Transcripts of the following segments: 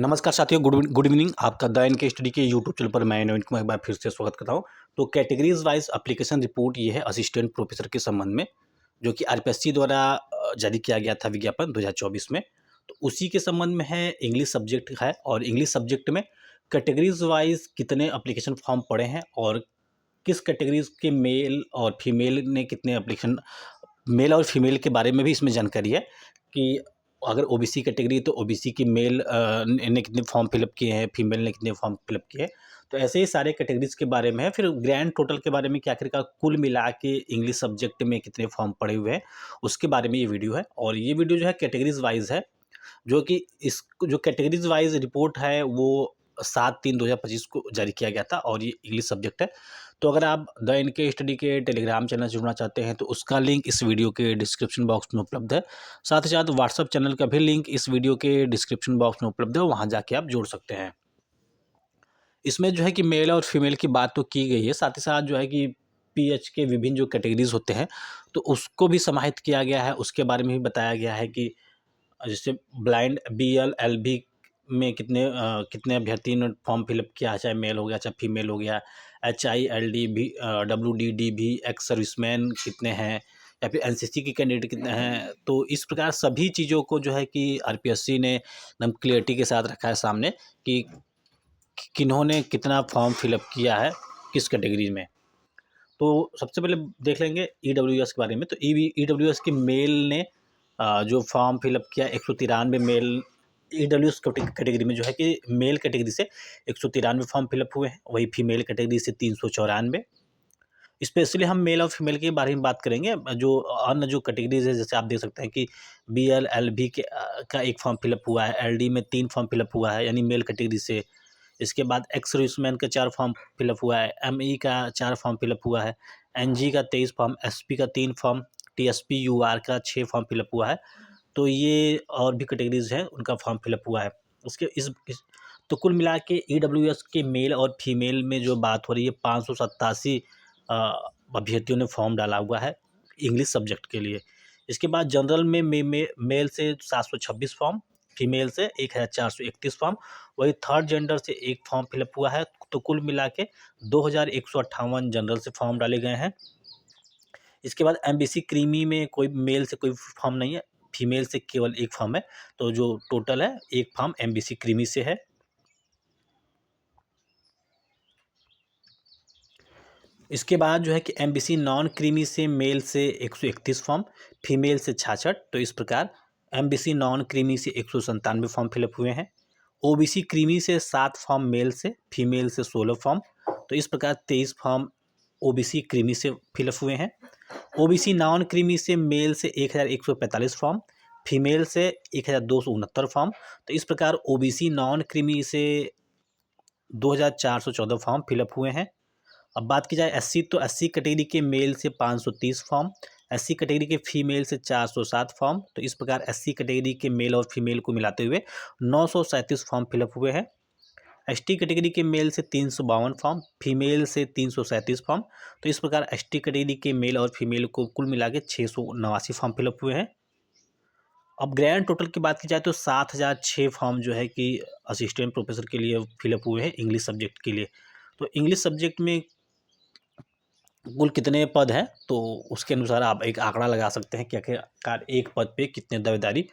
नमस्कार साथियों, good evening. आपका द एन के स्टडी के यूट्यूब चैनल पर मैं नवीन कुमार एक बार फिर से स्वागत करता हूं। तो कैटेगरीज वाइज एप्लीकेशन रिपोर्ट ये है असिस्टेंट प्रोफेसर के संबंध में, जो कि आरपीएससी द्वारा जारी किया गया था विज्ञापन 2024 में। तो उसी के संबंध में है। इंग्लिश सब्जेक्ट है और इंग्लिश सब्जेक्ट में कैटेगरीज वाइज कितने एप्लीकेशन फॉर्म पड़े हैं और किस कैटेगरीज के मेल और फीमेल ने कितने एप्लीकेशन, मेल और फीमेल के बारे में भी इसमें जानकारी है कि अगर ओबीसी कैटेगरी तो ओबीसी की मेल ने कितने फॉर्म फिलअप किए हैं, फीमेल ने कितने फॉर्म फिलअप किए हैं। तो ऐसे ही सारे कैटेगरीज के बारे में है। फिर ग्रैंड टोटल के बारे में क्या आखिरकार कुल मिला के इंग्लिश सब्जेक्ट में कितने फॉर्म पड़े हुए हैं, उसके बारे में ये वीडियो है। और ये वीडियो जो है कैटेगरीज वाइज है, जो कि इस जो कैटेगरीज वाइज रिपोर्ट है वो 7/3/2025 को जारी किया गया था और ये इंग्लिश सब्जेक्ट है। तो अगर आप द एन के स्टडी के टेलीग्राम चैनल से जुड़ना चाहते हैं तो उसका लिंक इस वीडियो के डिस्क्रिप्शन बॉक्स में उपलब्ध है। साथ ही साथ व्हाट्सअप चैनल का भी लिंक इस वीडियो के डिस्क्रिप्शन बॉक्स में उपलब्ध है, वहाँ जाके आप जोड़ सकते हैं। इसमें जो है कि मेल और फीमेल की बात तो की गई है, साथ ही साथ जो है कि पीएच के विभिन्न जो कैटेगरीज होते हैं तो उसको भी समाहित किया गया है। उसके बारे में भी बताया गया है कि जैसे ब्लाइंड बीएल एलबी में कितने अभ्यर्थी ने फॉर्म फिलअप किया, चाहे मेल हो गया चाहे फीमेल हो गया। HILD भी, WDD भी, एक्स सर्विसमैन कितने हैं, या फिर एनसीसी के कैंडिडेट कितने हैं। तो इस प्रकार सभी चीज़ों को जो है कि आरपीएससी ने एकदम क्लियरिटी के साथ रखा है सामने कि किन्होंने कितना फॉर्म फिलअप किया है किस कैटेगरी में। तो सबसे पहले देख लेंगे ईडब्ल्यूएस के बारे में। तो ईडब्ल्यूएस के मेल ने जो फॉर्म फिलअप किया 193 मेल, ईडब्ल्यूएस कैटेगरी में जो है कि मेल कैटेगरी से 193 फॉर्म फिलअप हुए हैं, वही फीमेल कैटेगरी से 394। स्पेशली हम मेल और फीमेल के बारे में बात करेंगे। जो अन्य जो कैटेगरीज है, जैसे आप देख सकते हैं कि BL LB के का एक फॉर्म फिलअप हुआ है, LD में 3 फॉर्म फिलअप हुआ है यानी मेल कैटेगरी से। इसके बाद एक्स सर्विसमैन का 4 फॉर्म फिलअप हुआ है, ME का 4 फॉर्म फिलअप हुआ है, NG का 23 फॉर्म, SP का 3 फॉर्म, TSP UR का 6 फॉर्म फिलअप हुआ है। तो ये और भी कैटेगरीज हैं उनका फॉर्म फिलअप हुआ है। उसके इस तो कुल मिला के ईडब्ल्यूएस के मेल और फीमेल में जो बात हो रही है, 587 अभ्यर्थियों ने फॉर्म डाला हुआ है इंग्लिश सब्जेक्ट के लिए। इसके बाद जनरल में मेल से 726 फॉर्म, फीमेल से 1431 फॉर्म, वही थर्ड जेंडर से 1 फॉर्म फिलअप हुआ है। तो कुल मिला के 2158 जनरल से फॉर्म डाले गए हैं। इसके बाद MBC क्रीमी में कोई मेल से कोई फॉर्म नहीं है, फीमेल से केवल 1 फॉर्म है। तो जो टोटल है 1 फॉर्म MBC क्रीमी से है। इसके बाद जो है कि MBC नॉन क्रीमी से मेल से 131 फॉर्म, फीमेल से 66। तो इस प्रकार MBC नॉन क्रीमी से 197 फॉर्म फिलअप हुए हैं। OBC क्रीमी से 7 फॉर्म मेल से, फीमेल से 16 फॉर्म। तो इस प्रकार 23 फॉर्म OBC क्रीमी से फिलअप हुए हैं। OBC नॉन क्रीमी से मेल से 1145 फॉर्म, फीमेल से 1269 फॉर्म। तो इस प्रकार OBC नॉन क्रीमी से 2414 फॉर्म फिलअप हुए हैं। अब बात की जाए SC, तो SC कैटेगरी के मेल से 530 फॉर्म, SC कैटेगरी के फीमेल से 407 फॉर्म। तो इस प्रकार SC कैटेगरी के मेल और फीमेल को मिलाते हुए 937 फॉर्म फिलअप हुए हैं। ST कैटेगरी के मेल से 352 फॉर्म, फीमेल से 337 फॉर्म। तो इस प्रकार ST कैटेगरी के मेल और फीमेल को कुल मिला के 689 फॉर्म फिलअप हुए हैं। अब ग्रैंड टोटल की बात की जाए तो 7006 फॉर्म जो है कि असिस्टेंट प्रोफेसर के लिए फिलअप हुए हैं इंग्लिश सब्जेक्ट के लिए। तो इंग्लिश सब्जेक्ट में कुल कितने पद हैं, तो उसके अनुसार आप एक आंकड़ा लगा सकते हैं कि आखिरकार एक पद पे कितने दावेदारी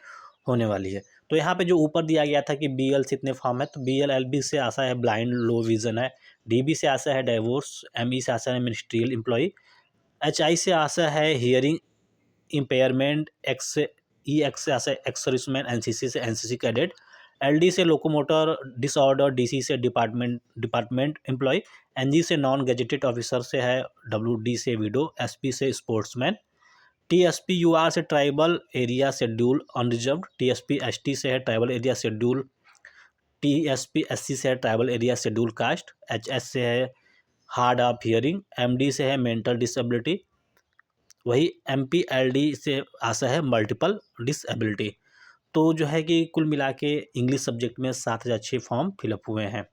होने वाली है। तो यहाँ पे जो ऊपर दिया गया था कि BL से इतने फॉर्म है, तो BL LB से आशा है ब्लाइंड लो विजन है, DB से आशा है डाइवोर्स, ME से आशा है मिनिस्ट्रियल एम्प्लॉय, HI से आशा है हियरिंग इम्पेयरमेंट, EX से आशा है एक्स सर्विसमैन, NCC से NCC कैडेट, LD से लोकोमोटर डिसऑर्डर, DC से डिपार्टमेंट एम्प्लॉय, NG से नॉन गजेटेड ऑफिसर से है, WD से विडो, SP से स्पोर्ट्समैन, TSP UR से tribal area schedule unreserved, TSP ST से है tribal area schedule, TSP SC से है tribal area schedule caste, HS से है हार्ड ऑफ हियरिंग, MD से है मेंटल डिसेबिलिटी, वही MPLD से आशा है मल्टीपल डिसेबिलिटी। तो जो है कि कुल मिला के इंग्लिश सब्जेक्ट में 7006 फॉर्म फिलअप हुए हैं।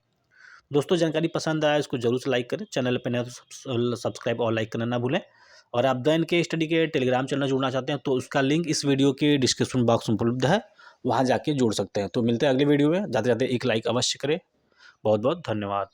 दोस्तों, जानकारी पसंद आया इसको जरूर से लाइक करें, चैनल पर नया तो सब्सक्राइब और लाइक करना ना भूलें। और आप द एन के स्टडी के टेलीग्राम चैनल जुड़ना चाहते हैं तो उसका लिंक इस वीडियो के डिस्क्रिप्शन बॉक्स में उपलब्ध है, वहाँ जाके जोड़ सकते हैं। तो मिलते हैं अगले वीडियो में, जाते-जाते एक लाइक अवश्य करें। बहुत-बहुत धन्यवाद।